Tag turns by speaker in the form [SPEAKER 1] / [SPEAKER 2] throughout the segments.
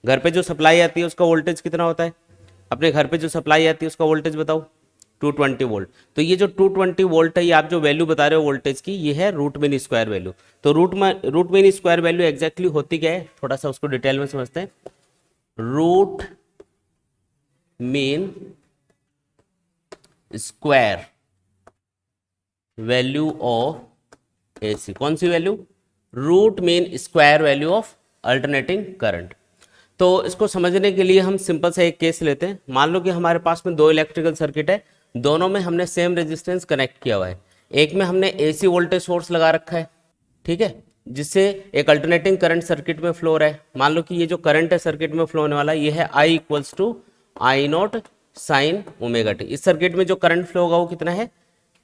[SPEAKER 1] घर पे जो सप्लाई आती है उसका वोल्टेज कितना होता है? अपने घर पे जो सप्लाई आती है उसका वोल्टेज बताओ। 220 वोल्ट। तो ये जो 220 वोल्ट है, ये आप जो वैल्यू बता रहे हो वोल्टेज की, ये है रूट मीन स्क्वायर वैल्यू। तो root mean square value exactly होती क्या है, थोड़ा सा उसको डिटेल में समझते हैं। Root mean square value of AC, कौन सी value? Root mean square value of alternating current. तो इसको समझने के लिए हम सिंपल सा एक केस लेते हैं। मान लो कि हमारे पास में दो इलेक्ट्रिकल सर्किट है, दोनों में हमने सेम रेजिस्टेंस कनेक्ट किया हुआ है। एक में हमने एसी वोल्टेज सोर्स लगा रखा है, ठीक है, जिससे एक अल्टरनेटिंग करंट सर्किट में फ्लो हो रहा है। मान लो कि ये जो करंट है सर्किट में फ्लो होने वाला, ये है I equals to I not sine omega T. इस सर्किट में जो करंट फ्लो होगा वो कितना है?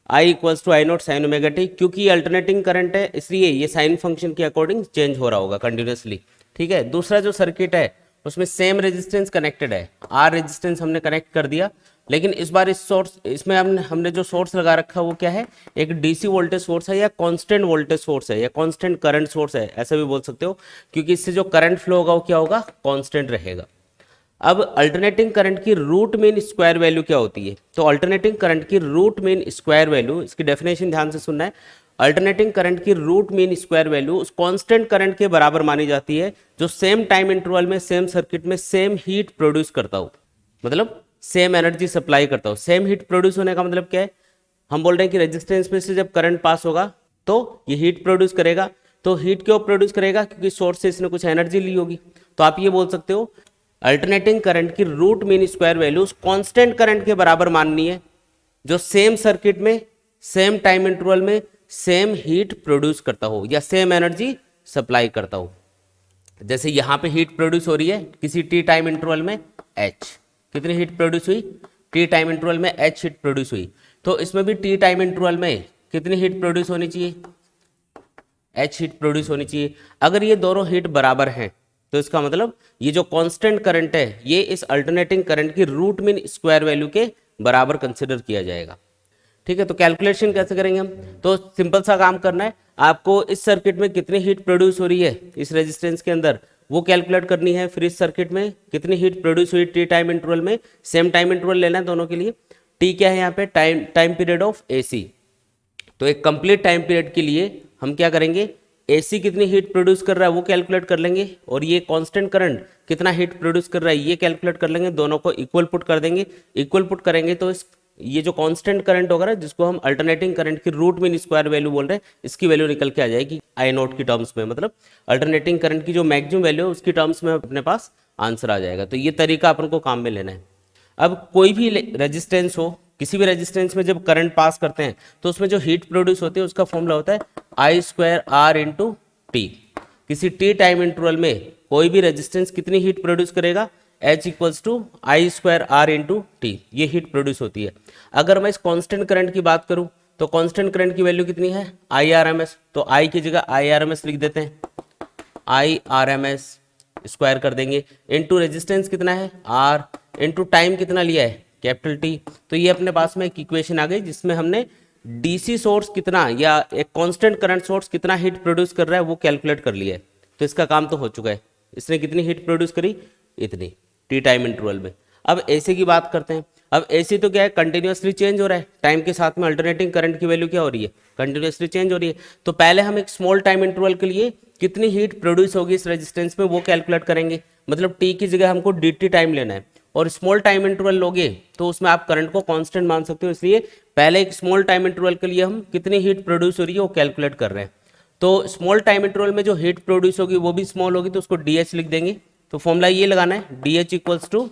[SPEAKER 1] I equals to I not sine omega T. क्योंकि ये अल्टरनेटिंग करंट है इसलिए ये साइन फंक्शन के अकॉर्डिंग चेंज हो रहा होगा कंटिन्यूसली, ठीक है। दूसरा जो सर्किट है उसमें सेम रेजिस्टेंस कनेक्टेड है, R रेजिस्टेंस हमने कनेक्ट कर दिया, लेकिन इस बार इस सोर्स इसमें हमने जो सोर्स लगा रखा है वो क्या है? एक डीसी वोल्टेज सोर्स है या कांस्टेंट वोल्टेज सोर्स है या कांस्टेंट करंट सोर्स है, ऐसा भी बोल सकते हो, क्योंकि इससे जो करंट फ्लो होगा वो क्या होगा? कांस्टेंट रहेगा। अब अल्टरनेटिंग करंट की रूट मीन स्क्वायर वैल्यू क्या होती है? तो अल्टरनेटिंग करंट की रूट मीन स्क्वायर वैल्यू, इसकी डेफिनेशन ध्यान से सुनना है। अल्टरनेटिंग करंट की रूट मीन स्क्वायर वैल्यू उस कांस्टेंट करंट के बराबर मानी जाती है जो सेम टाइम इंटरवल में सेम सर्किट में सेम हीट प्रोड्यूस करता हो, मतलब सेम एनर्जी सप्लाई करता हो। सेम हीट प्रोड्यूस होने का मतलब क्या है? हम बोल रहे हैं कि रेजिस्टेंस में से जब करंट पास होगा तो ये हीट प्रोड्यूस करेगा। तो हीट क्यों प्रोड्यूस करेगा? क्योंकि सोर्स से इसने कुछ एनर्जी ली होगी। तो आप ये बोल सकते हो अल्टरनेटिंग करंट की रूट मीन स्क्वायर वैल्यू उस कांस्टेंट करंट के बराबर माननी है जो सेम सर्किट में सेम टाइम इंटरवल में सेम हीट प्रोड्यूस करता हो या सेम एनर्जी सप्लाई करता हो। जैसे यहाँ पे हीट प्रोड्यूस हो रही है किसी टी टाइम इंटरवल में H, कितनी हीट प्रोड्यूस हुई? टी टाइम इंटरवल में H हीट प्रोड्यूस हुई। तो इसमें भी टी टाइम इंटरवल में कितनी हीट प्रोड्यूस होनी चाहिए? H हीट प्रोड्यूस होनी चाहिए। अगर ये दोनों हीट बराबर हैं तो इसका मतलब ये जो कांस्टेंट करंट है ये इस अल्टरनेटिंग करंट की रूट मीन स्क्वायर वैल्यू के बराबर कंसिडर किया जाएगा, ठीक है। तो कैलकुलेशन कैसे करेंगे हम? तो सिंपल सा काम करना है आपको। इस सर्किट में कितनी हीट प्रोड्यूस हो रही है इस रेजिस्टेंस के अंदर वो कैलकुलेट करनी है। फिर इस सर्किट में कितनी हीट प्रोड्यूस हुई टी टाइम इंटरवल में, सेम टाइम इंटरवल लेना है दोनों के लिए। टी क्या है यहाँ पे? Time period of AC. तो एक कंप्लीट टाइम पीरियड के लिए हम क्या करेंगे? एसी कितनी हीट प्रोड्यूस कर रहा है वो कैलकुलेट कर लेंगे, और ये कांस्टेंट करंट कितना हीट प्रोड्यूस कर रहा है ये कैलकुलेट कर लेंगे। दोनों को इक्वल पुट कर देंगे। इक्वल पुट करेंगे तो ये जो कांस्टेंट करंट होगा ना, जिसको हम अल्टरनेटिंग करंट की रूट मीन स्क्वायर वैल्यू बोल रहे हैं, इसकी वैल्यू निकल के आ जाएगी आई नॉट की टर्म्स में, मतलब अल्टरनेटिंग करंट की जो मैक्सिमम वैल्यू है उसकी टर्म्स में अपने पास आंसर आ जाएगा। तो ये तरीका अपन को काम में लेना है। अब कोई भी रेजिस्टेंस हो, किसी भी रेजिस्टेंस में जब करंट पास करते हैं तो उसमें जो हीट प्रोड्यूस होती है उसका फॉर्मूला होता है I square R into T. किसी टी टाइम इंटरवल में कोई भी रेजिस्टेंस कितनी हीट प्रोड्यूस करेगा? H equals to I square R into T, ये हीट प्रोड्यूस होती है। अगर मैं इस कांस्टेंट करंट की बात करूं तो कांस्टेंट करंट की वैल्यू कितनी है? I R M S. तो आई की जगह आई आर एम एस लिख देते हैं, I R M S square कर देंगे इंटू रेजिस्टेंस कितना है? आर, इंटू टाइम कितना लिया है? Capital T. तो ये अपने पास में एक इक्वेशन आ गई जिसमें हमने डीसी सोर्स कितना या एक कांस्टेंट करंट सोर्स कितना हीट प्रोड्यूस कर रहा है वो कैलकुलेट कर लिया है। तो इसका काम तो हो चुका है। इसने कितनी हीट प्रोड्यूस करी? इतनी, टी टाइम इंटरवल में। अब एसी की बात करते हैं। अब एसी तो क्या है? कंटिन्यूसली चेंज हो रहा है टाइम के साथ में। अल्टरनेटिंग करंट की वैल्यू क्या हो रही है? कंटिन्यूसली चेंज हो रही है। तो पहले हम एक स्मॉल टाइम इंटरवल के लिए कितनी हीट प्रोड्यूस होगी इस रेजिस्टेंस में वो कैलकुलेट करेंगे। मतलब टी की जगह हमको dt टाइम लेना है, और स्मॉल टाइम इंटरवल लोगे तो उसमें आप करंट को कांस्टेंट मान सकते हो। इसलिए पहले एक स्मॉल टाइम इंटरवल के लिए हम कितनी हीट प्रोड्यूस हो रही है वो कैलकुलेट कर रहे हैं। तो स्मॉल टाइम इंटरवल में जो हीट प्रोड्यूस होगी वो भी स्मॉल होगी, तो उसको डी लिख देंगे। तो फॉर्मूला ये लगाना है, d H equals to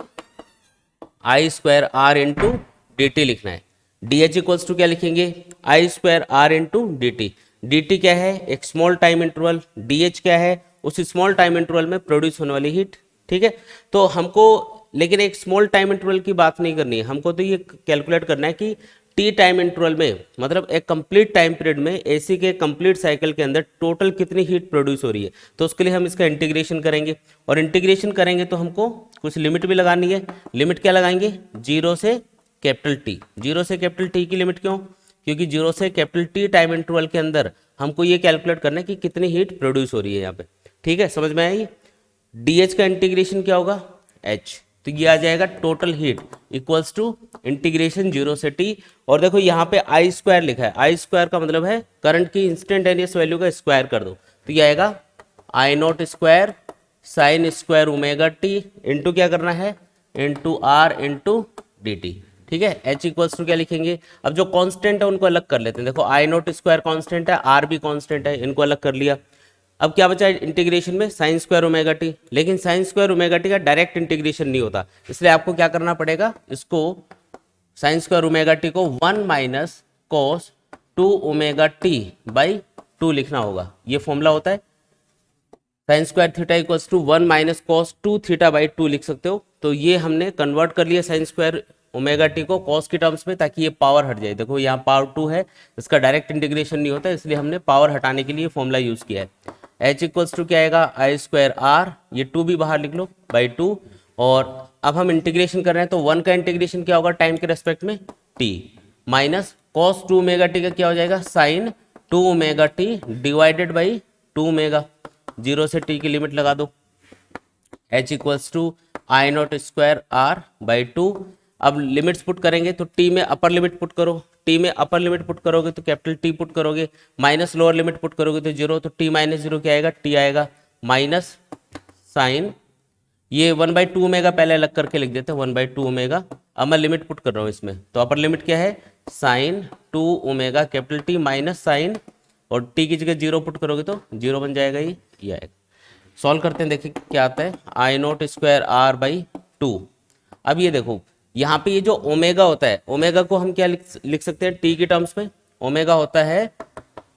[SPEAKER 1] I square R into d t लिखना है। डी एच इक्वल्स टू क्या लिखेंगे? I square R into d t. D t क्या है? एक small time interval. D H क्या है? उस स्मॉल टाइम इंटरवल में प्रोड्यूस होने वाली हीट, ठीक है। तो हमको लेकिन एक स्मॉल टाइम इंटरवल की बात नहीं करनी है, हमको तो ये कैलकुलेट करना है कि टी टाइम इंटरवल में, मतलब एक कंप्लीट टाइम पीरियड में एसी के कंप्लीट साइकिल के अंदर टोटल कितनी हीट प्रोड्यूस हो रही है। तो उसके लिए हम इसका इंटीग्रेशन करेंगे, और इंटीग्रेशन करेंगे तो हमको कुछ लिमिट भी लगानी है। लिमिट क्या लगाएंगे? जीरो से कैपिटल टी। जीरो से कैपिटल टी की लिमिट क्यों? क्योंकि जीरो से कैपिटल टी टाइम इंटरवल के अंदर हमको ये कैलकुलेट करना है कि कितनी हीट प्रोड्यूस हो रही है यहाँ पे, ठीक है। समझ में आई? डीएच का इंटीग्रेशन क्या होगा, एच, तो ये आ जाएगा total heat equals to integration 0 से टी। और देखो यहाँ पे आई स्क्वायर लिखा है, आई स्क्वायर का मतलब है करंट की इंस्टेंटेनियस वैल्यू का स्क्वायर कर दो, तो ये आएगा I not square sine square omega t into क्या करना है, into R into d t. ठीक है, एच इक्वल्स टू क्या लिखेंगे, अब जो कांस्टेंट है उनको अलग कर लेते हैं। देखो आई नॉट स्क्वायर कांस्टेंट है, आर भी कांस्टेंट है, इनको अलग कर लिया। अब क्या बचा इंटीग्रेशन में, साइन स्क्वायर ओमेगा टी, लेकिन साइन स्क्वायर ओमेगा टी का डायरेक्ट इंटीग्रेशन नहीं होता, इसलिए आपको क्या करना पड़ेगा, इसको साइन स्क्वायर ओमेगा टी को 1 minus cos 2 omega T by 2 लिखना होगा। ये फॉर्मूला होता है, sine square theta equals to 1 minus cos 2 theta by 2 लिख सकते हो। तो ये हमने कन्वर्ट कर लिया साइन स्क्वायर ओमेगा टी को कॉस की टर्म्स में, ताकि ये पावर हट जाए। देखो यहाँ पावर 2 है, इसका डायरेक्ट इंटीग्रेशन नहीं होता, इसलिए हमने पावर हटाने के लिए फॉर्मूला यूज किया है। एच इक्वल्स टू क्या आएगा, आई स्क्वायर आर, ये 2 भी बाहर लिख लो, बाई 2। और अब हम इंटीग्रेशन कर रहे हैं, तो 1 का इंटीग्रेशन क्या होगा टाइम के रेस्पेक्ट में, T, minus cos 2 omega T का क्या हो जाएगा, sine 2 omega T divided by 2 omega, 0 से टी की लिमिट लगा दो। H equals to I not square R by 2। अब लिमिट्स पुट करेंगे, तो टी में अपर लिमिट पुट करो, टी में अपर लिमिट पुट करोगे तो कैपिटल टी पुट करोगे, माइनस लोअर लिमिट पुट करोगे तो 0, तो टी माइनस 0 क्या आएगा, टी आएगा माइनस साइन, ये 1/2 ओमेगा पहले अलग करके लिख देते हैं, 1/2 ओमेगा। अब मैं लिमिट पुट कर रहा हूँ इसमें, तो अपर लिमिट क्या है, sine 2 omega capital T minus sine, और टी की जगह 0 पुट करोगे तो 0 बन जाएगा, ये आएगा। सॉल्व करते हैं, देखिए क्या आता है, आई नॉट स्क्वायर आर बाई 2। अब ये देखो यहाँ पे ये जो ओमेगा होता है, ओमेगा को हम क्या लिख सकते हैं टी की टर्म्स में, ओमेगा होता है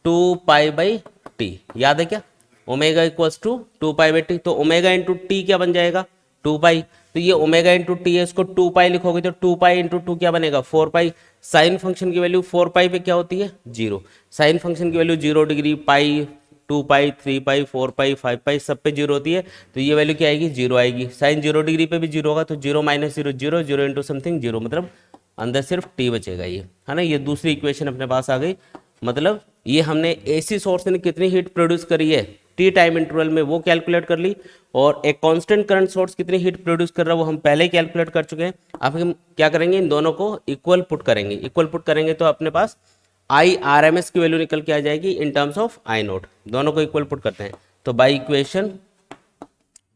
[SPEAKER 1] 2 पाई बाई टी, याद है क्या, omega equals to 2 pi by T. तो ओमेगा इंटू टी क्या बन जाएगा, 2 पाई, तो ये ओमेगा इंटू टी है, इसको 2 पाई लिखोगे तो 2 पाई इंटू 2 क्या बनेगा, 4 पाई। साइन फंक्शन की वैल्यू 4 पाई पे क्या होती है, 0, साइन फंक्शन की वैल्यू 0 डिग्री, पाई, 2 पाई, 3 पाई, 4 पाई, 5 पाई, सब पे 0 होती है, तो ये वैल्यू क्या आएगी, 0 आएगी। साइन 0 डिग्री पे भी 0 होगा, तो 0 माइनस 0 0, 0 इंटू समथिंग 0, मतलब अंदर सिर्फ टी बचेगा, ये है ना। ये दूसरी इक्वेशन अपने पास आ गई, मतलब ये हमने एसी सोर्स ने कितनी हीट प्रोड्यूस करी है टी टाइम इंटरवल में वो कैलकुलेट कर ली, और एक कांस्टेंट करंट सोर्स कितनी हीट प्रोड्यूस कर रहा है वो हम पहले ही कैलकुलेट कर चुके हैं। अब हम क्या करेंगे, इन दोनों को इक्वल पुट करेंगे, इक्वल पुट करेंगे तो अपने पास आई आर एम एस की वैल्यू निकल के आ जाएगी in terms of I note. दोनों को इक्वल पुट करते हैं, तो बाई इक्वेशन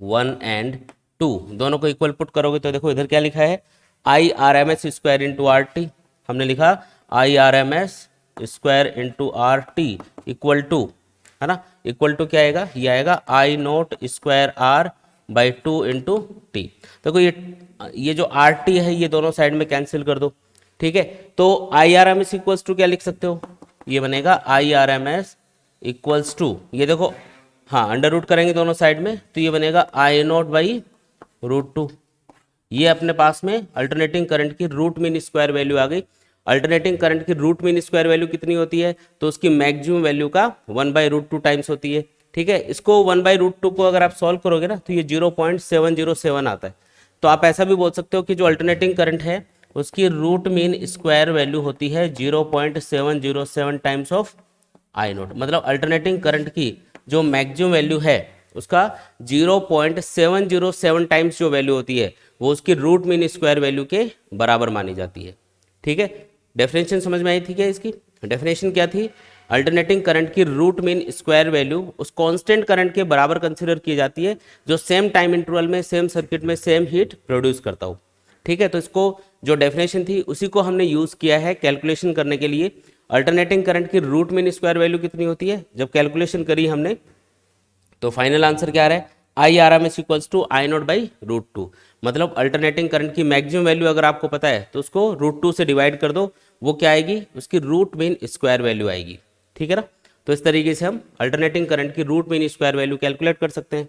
[SPEAKER 1] 1 एंड 2 दोनों को इक्वल पुट करोगे तो देखो इधर क्या लिखा है, I R M S square into R t, हमने लिखा I R M S square into R t equal to, है ना, इक्वल टू क्या आएगा, ये आएगा I not square R by 2 into t. देखो ये जो आर टी है ये दोनों साइड में कैंसिल कर दो, ठीक है। तो I R M S equals to क्या लिख सकते हो, ये बनेगा I R M S equals to, ये देखो हाँ अंडर रूट करेंगे दोनों साइड में, तो ये बनेगा आई नोट बाई रूट 2। ये अपने पास में अल्टरनेटिंग करंट की रूट मीन स्क्वायर वैल्यू आ गई। अल्टरनेटिंग करंट की रूट मीन स्क्वायर वैल्यू कितनी होती है, तो उसकी मैक्सिमम वैल्यू का 1/√2 टाइम्स होती है, ठीक है। इसको 1/√2 को अगर आप सॉल्व करोगे ना तो ये 0.707 आता है। तो आप ऐसा भी बोल सकते हो कि जो अल्टरनेटिंग करंट है उसकी रूट मीन स्क्वायर वैल्यू होती है 0.707 टाइम्स ऑफ आई नोट, मतलब अल्टरनेटिंग करंट की जो मैक्सिमम वैल्यू है उसका 0.707 टाइम्स जो वैल्यू होती है वो उसकी रूट मीन स्क्वायर वैल्यू के बराबर मानी जाती है, ठीक है। डेफिनेशन समझ में आई थी क्या, इसकी डेफिनेशन क्या थी, अल्टरनेटिंग करंट की रूट मीन स्क्वायर वैल्यू उस कांस्टेंट करंट के बराबर कंसीडर की जाती है जो सेम टाइम इंटरवल में सेम सर्किट में सेम हीट प्रोड्यूस करता हो, ठीक है। तो इसको जो डेफिनेशन थी उसी को हमने यूज किया है कैलकुलेशन करने के लिए। अल्टरनेटिंग करंट की रूट मीन स्क्वायर वैल्यू कितनी होती है, जब कैलकुलेशन करी हमने तो फाइनल आंसर क्या आ रहा है, I R M S equals to I not by root 2, मतलब अल्टरनेटिंग करंट की मैक्सिमम वैल्यू अगर आपको पता है तो उसको रूट 2 से डिवाइड कर दो, वो क्या आएगी, उसकी रूट मीन स्क्वायर वैल्यू आएगी, ठीक है ना। तो इस तरीके से हम अल्टरनेटिंग करंट की root mean square value calculate कर सकते हैं।